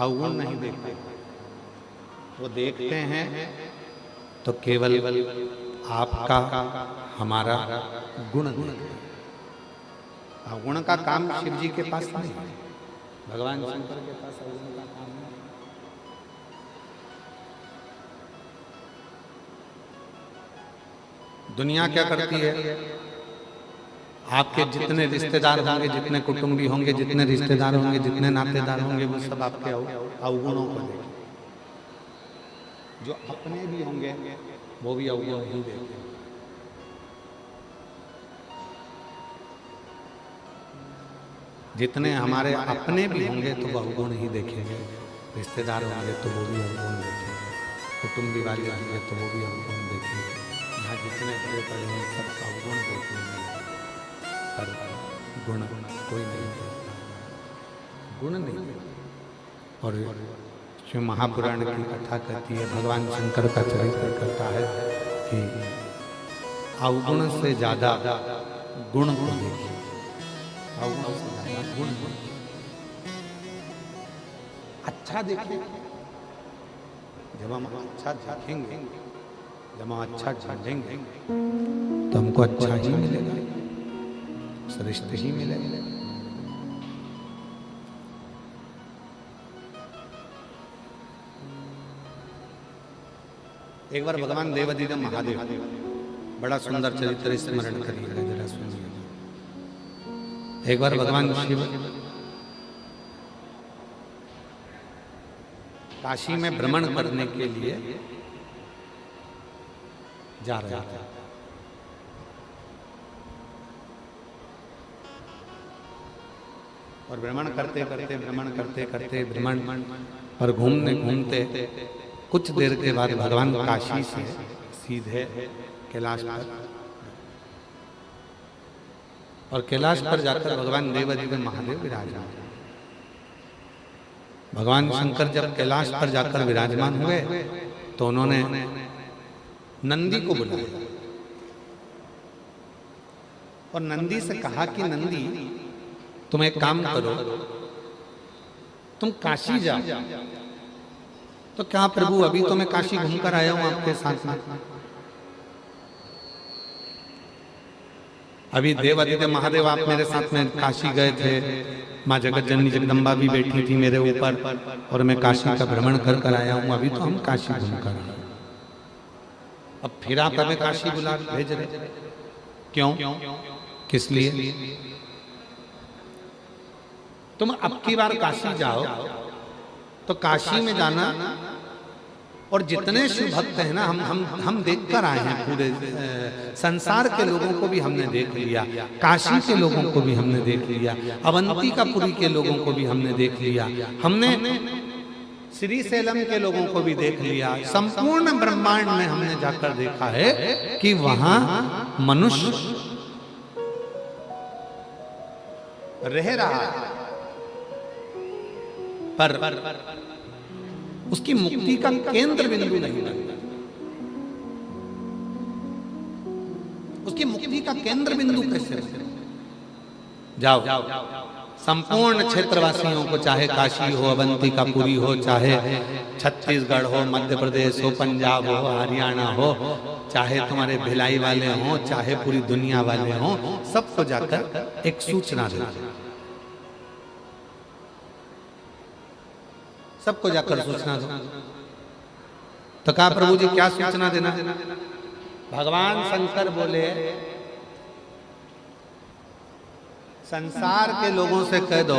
अवगुण नहीं देखते। वो देखते हैं तो केवल आपका हमारा गुण देखते हैं। अवगुण का काम शिव जी के पास नहीं है, भगवान शंकर के पास अवगुण का काम नहीं। दुनिया क्या करती है, आपके जितने रिश्तेदार होंगे, जितने कुटुंबी होंगे, जितने रिश्तेदार होंगे, जितने नातेदार होंगे, वो सब आपके अवगुणों को देखेंगे। जो अपने भी होंगे वो भी अवगुण ही देखेंगे। जितने हमारे अपने भी होंगे तो वो अवगुण ही देखेंगे, रिश्तेदार होंगे तो वो भी अवगुण देखेंगे, कुटुंबी वाले होंगे तो वो भी अवगुण देखेंगे। यहाँ जितने बड़े बड़े हैं सब अवगुण देखेंगे, पर गुण कोई नहीं देखता, गुण नहीं। और शिव महापुराण की कथा कहती है, भगवान शंकर का चरित्र करता है कि अवगुण से ज्यादा गुण को देखिए, अवगुण से ज्यादा गुण। अच्छा देखिए, जब हम अच्छा देखेंगे, जब हम अच्छा जानेंगे तो हमको अच्छा ही मिलेगा, श्रेष्ठ ही मिलेगा। एक बार भगवान देवाधिदेव महादेव, बड़ा सुंदर चरित्र स्मरण करिएगा जरा सुनिए। एक बार भगवान शिव काशी में भ्रमण करने के लिए जा रहे थे। और भ्रमण करते करते भ्रमण पर घूमते कुछ देर के बाद भगवान काशी से सीधे कैलाश पर, और कैलाश पर जाकर भगवान देवाधिदेव महादेव विराजमान। भगवान शंकर जब कैलाश पर जाकर विराजमान हुए तो उन्होंने नंदी को बुलाया और नंदी से कहा कि नंदी, तुम एक काम करो, तुम काशी जाओ। तो क्या प्रभु, अभी तो मैं काशी घूमकर आया हूं आपके साथ में। अभी देवाधिदेव महादेव आप मेरे साथ में काशी गए थे, माँ जगत जननी जगदम्बा भी बैठी थी मेरे ऊपर, और मैं काशी का भ्रमण कर आया हूं। अभी तो हम काशी घूमकर आए, अब फिर आप हमें काशी बुला भेज रहे, क्यों, किस लिए? तुम अब की बार काशी जाओ तो काशी में जाना, और जितने शिव भक्त हैं ना, हम देख कर आए हैं, पूरे संसार के लोगों को भी हमने देख लिया, काशी के लोगों को भी हमने देख लिया, अवंतिकापुरी के लोगों को भी हमने देख लिया, हमने श्री सेलम के लोगों को भी देख लिया। संपूर्ण ब्रह्मांड में हमने जाकर देखा है कि वहां मनुष्य रह रहा है, पर उसकी मुक्ति का केंद्र बिंदु नहीं बनता। उसकी मुक्ति का केंद्र बिंदु कैसे बने? जाओ संपूर्ण क्षेत्रवासियों को, चाहे काशी हो, अवंतिकापुरी हो, चाहे छत्तीसगढ़ हो, मध्य प्रदेश हो, पंजाब हो, हरियाणा हो, चाहे तुम्हारे भिलाई वाले हो, चाहे पूरी दुनिया वाले हो, सबको जाकर एक सूचना दो, सबको जाकर सूचना दो। तो कहा प्रभु जी क्या सूचना देना? भगवान शंकर बोले, संसार के लोगों से कह दो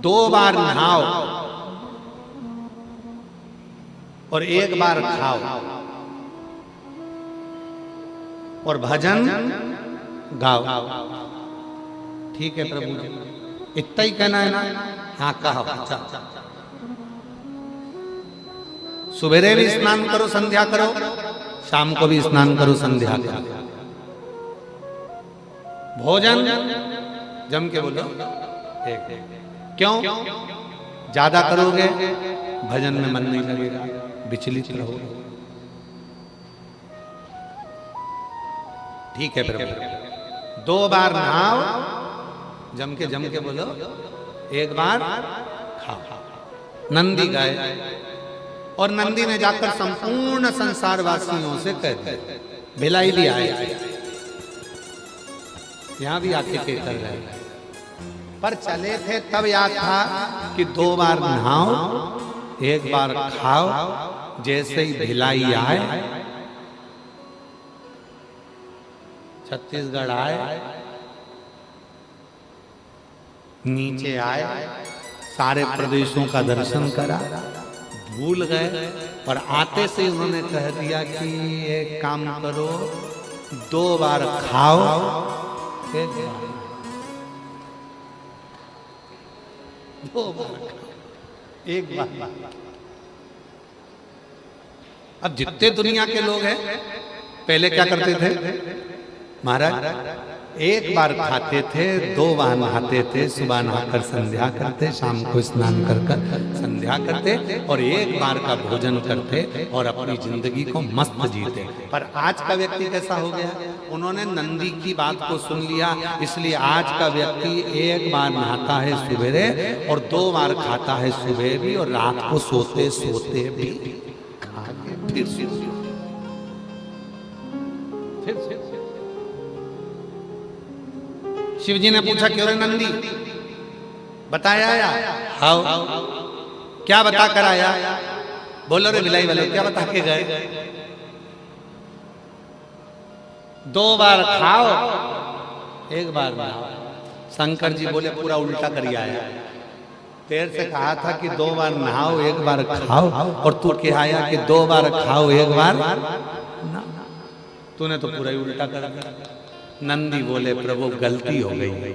2 बार नहाओ और 1 बार खाओ और भजन गाओ। ठीक है प्रभु जी, इतना ही कहना है ना? हाँ कहा। सुबेरे भी स्नान करो, संध्या करो, शाम को भी स्नान करो, संध्या करो। भोजन जम के बोलो एक। क्यों? ज्यादा करोगे भजन में मन नहीं लगेगा, विचलित रहोगे। ठीक है प्रभु। 2 बार नहाओ, जम के बोलो, एक बार खाओ। नंदी गए और नंदी ने जाकर संपूर्ण संसार वासियों से कह दिया, भिलाई भी आए, यहां भी आके के कर रहे, पर चले थे तब याद था कि 2 बार नहाओ, 1 बार खाओ, जैसे ही भिलाई आए छत्तीसगढ़ आए, नीचे आए, सारे प्रदेशों का दर्शन करा, भूल गए और आते से उन्होंने कह दिया कि एक काम करो, 2 बार खाओ, 1 बार 2 बार खाओ, 1 बार। अब जितने दुनिया के लोग हैं पहले क्या करते थे महाराज, 1 बार खाते थे, 2 बार नहाते थे, सुबह नहाकर संध्या करते, शाम को स्नान कर संध्या करते और 1 बार का भोजन करते और अपनी जिंदगी को मस्त जीते। पर आज का व्यक्ति कैसा हो गया, उन्होंने नंदी की बात को सुन लिया, इसलिए आज का व्यक्ति 1 बार नहाता है सुबेरे और 2 बार खाता है सुबह भी और रात को सोते सोते भी खा के फिर शिव जी ने पूछा क्यों रे नंदी, बताया या आओ, क्या बता कर आया, बोलो रे भिलाई वाले क्या बता के गए, 2 बार खाओ 1 बार नहाओ। शंकर जी बोले पूरा उल्टा कर आया, तेरे से कहा था कि 2 बार नहाओ 1 बार खाओ और तू कह आया कि 2 बार खाओ 1 बार, तूने तो पूरा ही उल्टा कर दिया। नंदी बोले प्रभु गलती हो गई।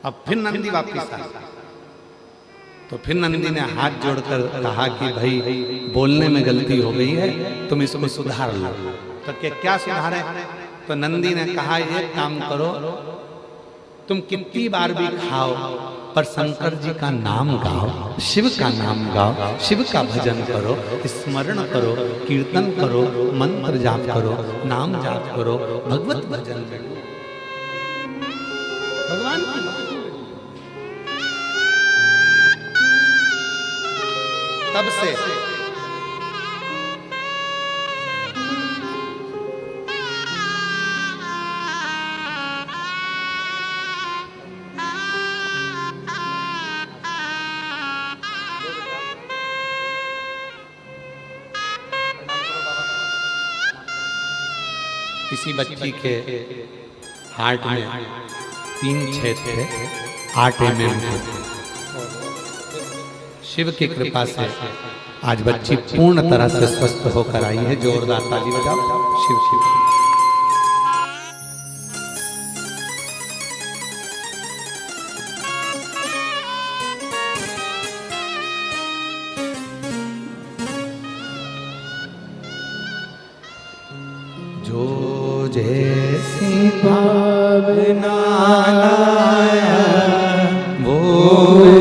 अब फिर नंदी वापिस आया, तो फिर नंदी ने हाथ जोड़कर कहा कि भाई बोलने में गलती हो गई है, तुम इसको सुधार लो। तो क्या सुधारे, तो नंदी ने कहा एक काम करो, तुम कितनी बार भी खाओ पर शंकर जी का नाम गाओ, शिव का नाम गाओ, शिव का भजन करो, स्मरण करो, कीर्तन करो, मंत्र जाप करो, नाम जाप करो, भगवत भजन करो, भगवान की तब से किसी बच्ची के हार्ट में 3 छेद थे, 8 mm थे। शिव की कृपा से आज बच्ची पूर्ण तरह से स्वस्थ होकर आई है। जोरदार ताली बजाओ शिव शिव। जो जैसी भावना लाया वो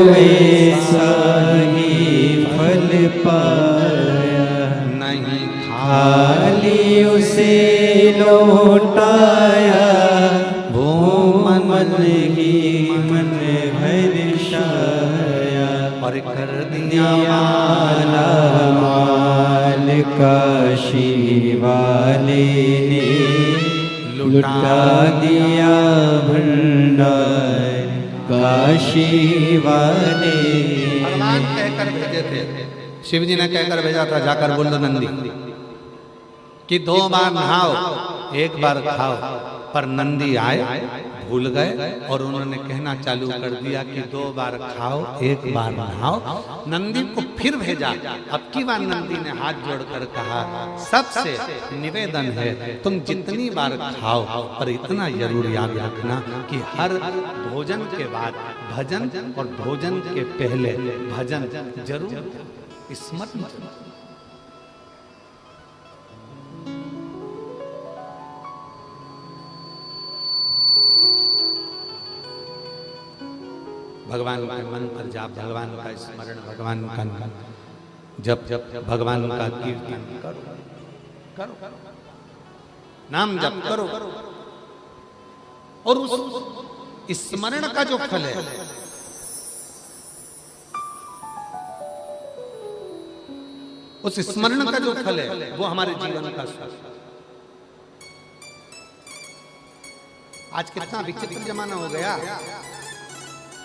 वैसा ही फल पाया, नहीं खाली उसे लौटाया, वो मन ही मन हर्षाया। और कर दिया माला माल काशी वाले ने, लुटा दिया भंडार काशी वाले। भगवान कहकर भेजे थे, शिव जी ने कहकर भेजा था जाकर बोलो नंदी कि 2 बार नहाओ 1 बार खाओ। पर नंदी आए, भूल गए और उन्होंने कहना चालू कर दिया कि 2 बार खाओ 1 बार नहाओ। नंदी को फिर भेजा। अब की बार नंदी ने हाथ जोड़कर कहा सबसे निवेदन है तुम जितनी बार खाओ पर इतना जरूर याद रखना कि हर भोजन के बाद भजन और भोजन के पहले भजन जरूर स्मरण। भगवान का मंत्र जाप, भगवान का स्मरण, भगवान का जब भगवान का कीर्तन करो करो, नाम जप करो और उस स्मरण का जो फल है, उस स्मरण का जो फल है वो हमारे जीवन का सुख। आज कितना विचित्र जमाना हो गया,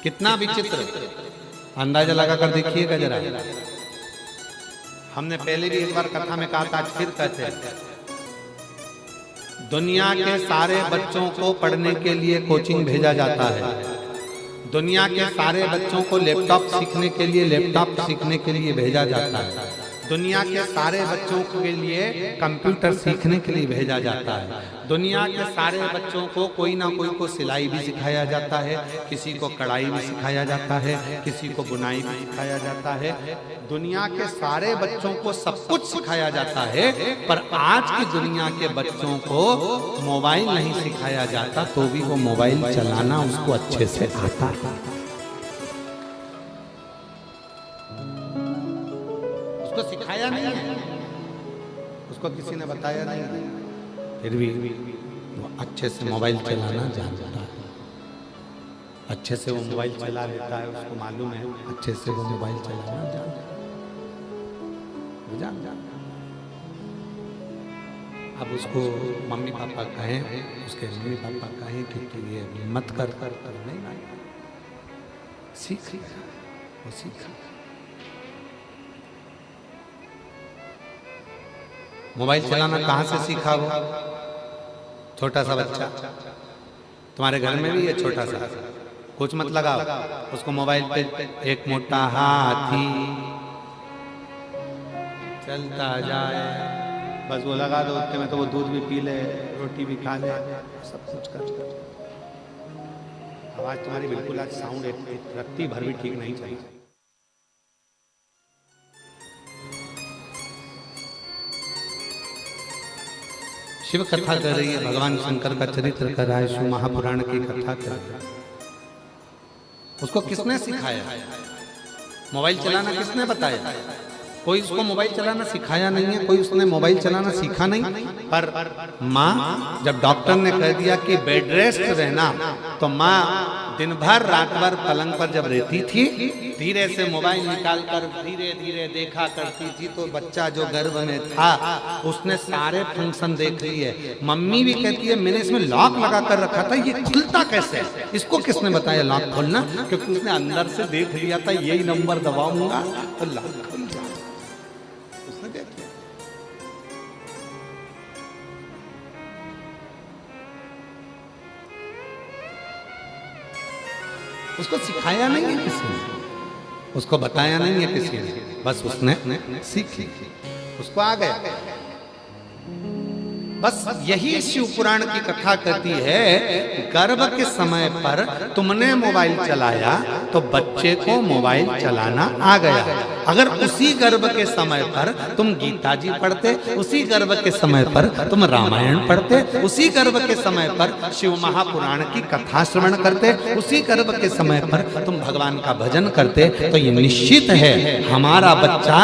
कितना विचित्र, अंदाजा लगाकर देखिएगा जरा। हमने पहले भी एक बार कथा में कहा था, आज फिर कहते हैं, दुनिया के सारे बच्चों को पढ़ने के लिए कोचिंग भेजा जाता है, दुनिया के सारे बच्चों को लैपटॉप सीखने के लिए लैपटॉप सीखने के लिए भेजा जाता है, दुनिया के सारे बच्चों के लिए कंप्यूटर सीखने के लिए भेजा जाता है, दुनिया के सारे बच्चों को कोई ना कोई को सिलाई भी सिखाया जाता है, किसी को कढ़ाई भी सिखाया जाता है, किसी को बुनाई भी सिखाया जाता है। दुनिया के सारे बच्चों को सब कुछ सिखाया जाता है, पर आज की दुनिया के बच्चों को मोबाइल नहीं सिखाया जाता, तो भी वो मोबाइल चलाना उसको अच्छे से आता है। उसको सिखाया नहीं है, उसको किसी ने बताया नहीं, फिर भी वो अच्छे से मोबाइल चलाना जानता है, अच्छे से वो मोबाइल चला लेता है, उसको मालूम है अच्छे से वो मोबाइल चलाना जानता है। अब उसको मम्मी पापा कहें, उसके मम्मी पापा कहें कि तू ये मत कर, नहीं सीख, वो सीख। मोबाइल चलाना कहाँ से सीखा वो? छोटा सा बच्चा, तुम्हारे घर में भी है छोटा सा, कुछ मत लगाओ उसको मोबाइल पे, एक मोटा हाथी चलता जाए, बस वो लगा दो, उतने में तो वो दूध भी पी ले, रोटी भी खा ले, सब कुछ कर। आवाज तुम्हारी बिल्कुल आज साउंड रत्ती भर भी ठीक नहीं चाहिए। शिव कथा कर रही है, भगवान शंकर का चरित्र कर रहा है, शिव महापुराण की कथा कर रहा है। उसको किसने सिखाया? मोबाइल चलाना किसने बताया? कोई उसको मोबाइल चलाना सिखाया नहीं है, कोई उसने मोबाइल चलाना सीखा नहीं। पर माँ, जब डॉक्टर ने कह दिया कि बेड रेस्ट रहना, तो माँ दिन भर रात भर पलंग पर जब रहती थी, धीरे से मोबाइल निकालकर धीरे धीरे देखा करती थी, तो बच्चा जो गर्भ में था उसने सारे फंक्शन देख लिए। मम्मी भी कहती है मैंने इसमें लॉक लगा कर रखा था, ये खुलता कैसे? इसको किसने बताया लॉक खोलना? क्योंकि उसने अंदर से देख लिया था, यही नंबर दबाऊंगा तो लॉक खुल जाएगा, उसने देख लिया। उसको सिखाया नहीं है किसी ने, उसको बताया नहीं है किसी ने, बस उसने सीख ली, उसको आ गया। बस यही शिव पुराण की कथा कहती है, गर्भ के समय पर तुमने मोबाइल चलाया तो बच्चे को मोबाइल चलाना आ गया। अगर उसी गर्भ के समय पर तुम गीता जी पढ़ते, उसी गर्भ के समय पर तुम रामायण पढ़ते, उसी गर्भ के समय पर शिव महापुराण की कथा श्रवण करते, उसी गर्भ के समय पर तुम भगवान का भजन करते, तो ये निश्चित है हमारा बच्चा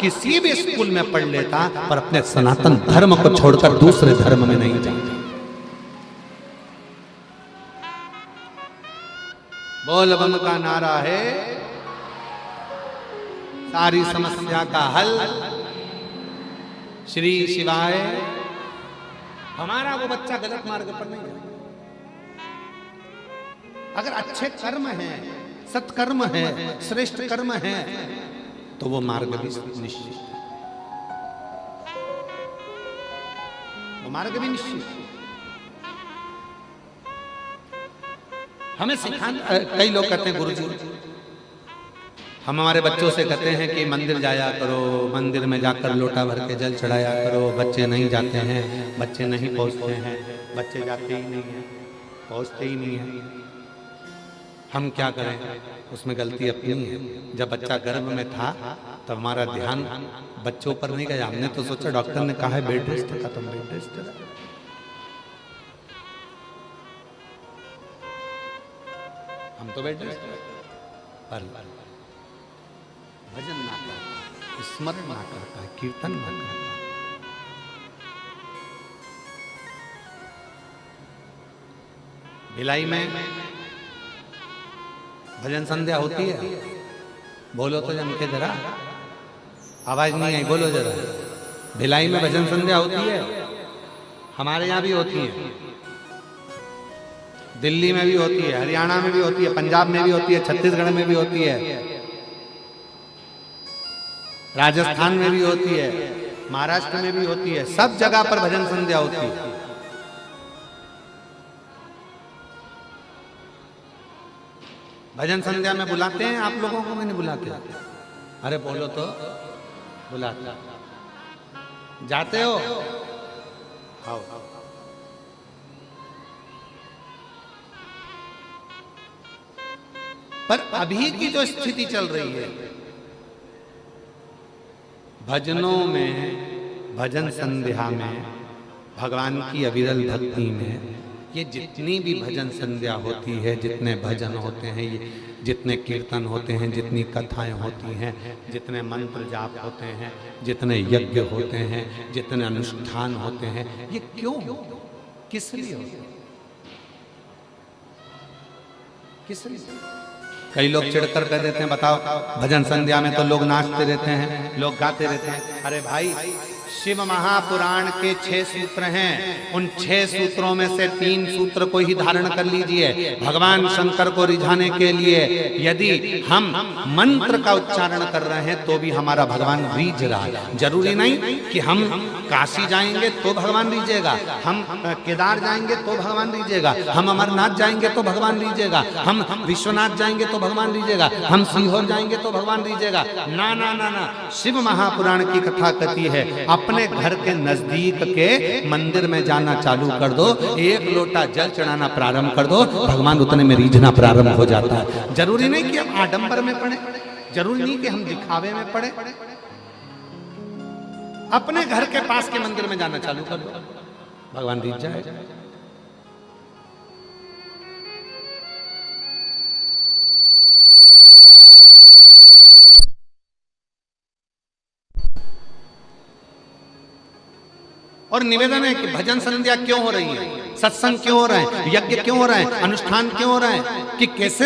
किसी भी स्कूल में पढ़ लेता, पर अपने सनातन धर्म को छोड़कर दूसरे धर्म में नहीं जाता। बोल बम का नारा है सारी समस्या का हल, श्री शिवाय। हमारा वो बच्चा गलत मार्ग पर नहीं है। अगर अच्छे कर्म हैं, सत्कर्म है, श्रेष्ठ कर्म है, तो वो मार्ग भी निश्चित, वो मार्ग भी निश्चित। हमें सिखाना, कई लोग कहते हैं गुरुजी, हम हमारे बच्चों से कहते हैं कि मंदिर जाया करो, मंदिर में जाकर लोटा भर के जल चढ़ाया करो। बच्चे नहीं जाते हैं, बच्चे नहीं पहुंचते हैं, बच्चे जाते ही नहीं हैं, पहुंचते ही नहीं हैं। हम क्या करें? उसमें गलती अपनी है। जब बच्चा गर्भ में था तब हमारा ध्यान बच्चों पर नहीं गया। हमने तो सोचा डॉक्टर ने कहा है बेड रेस्ट का, तुम बेड रेस्ट करा। हम तो बेड रेस्ट पर भजन ना करता, स्मरण ना करता, कीर्तन ना करता। भिलाई में भजन संध्या होती है? बोलो तो जम के जरा, आवाज नहीं आई, बोलो जरा। भिलाई में भजन संध्या होती है? हमारे यहाँ भी होती है, दिल्ली में भी होती है, हरियाणा में भी होती है, पंजाब में भी होती है, छत्तीसगढ़ में भी होती है, राजस्थान में भी होती है, महाराष्ट्र में भी होती है, सब जगह पर भजन संध्या होती है। भजन संध्या में बुलाते हैं आप लोगों को? नहीं बुलाते? अरे बोलो तो, बुलाते? जाते हो? आओ। पर अभी की जो स्थिति चल रही है, भजनों में, भजन संध्या में, भगवान की अविरल भक्ति में, ये जितनी भी भजन संध्या होती है, जितने भजन होते हैं, ये जितने कीर्तन होते हैं, जितनी कथाएं होती हैं, जितने मंत्र जाप होते हैं, जितने यज्ञ होते हैं, जितने अनुष्ठान होते हैं, ये क्यों, किस लिए होते हैं? किस लिए? कई लोग चिढ़कर कह देते हैं, बताओ भजन संध्या में तो लोग नाचते रहते हैं, लोग गाते रहते हैं। अरे भाई, शिव महापुराण के 6 सूत्र हैं, उन 6 सूत्रों में से 3 सूत्र को ही धारण कर लीजिए। भगवान शंकर को रिझाने के लिए यदि हम मंत्र का उच्चारण कर रहे हैं तो भी हमारा भगवान रीझ रहा है। जरूरी नहीं कि हम काशी जाएंगे तो भगवान रीझेगा, हम केदार जाएंगे तो भगवान रीझेगा, हम अमरनाथ जाएंगे तो भगवान रीझेगा, हम विश्वनाथ जाएंगे तो भगवान रीझेगा, हम सीहोर जाएंगे तो भगवान रीझेगा। ना ना ना ना, शिव महापुराण की कथा कहती है, अपने घर के नजदीक के मंदिर में जाना चालू कर दो, 1 लोटा जल चढ़ाना प्रारंभ कर दो, भगवान उतने में रीझना प्रारंभ हो जाता है। जरूरी नहीं कि हम आडंबर में पड़े, जरूरी नहीं कि हम दिखावे में पड़े, अपने घर के पास के मंदिर में जाना चालू कर दो, भगवान रीझ जाएगा। और निवेदन है कि भजन संध्या क्यों हो रही है, सत्संग क्यों हो रहे हैं, यज्ञ क्यों हो रहे हैं, अनुष्ठान क्यों हो रहे हैं, कि कैसे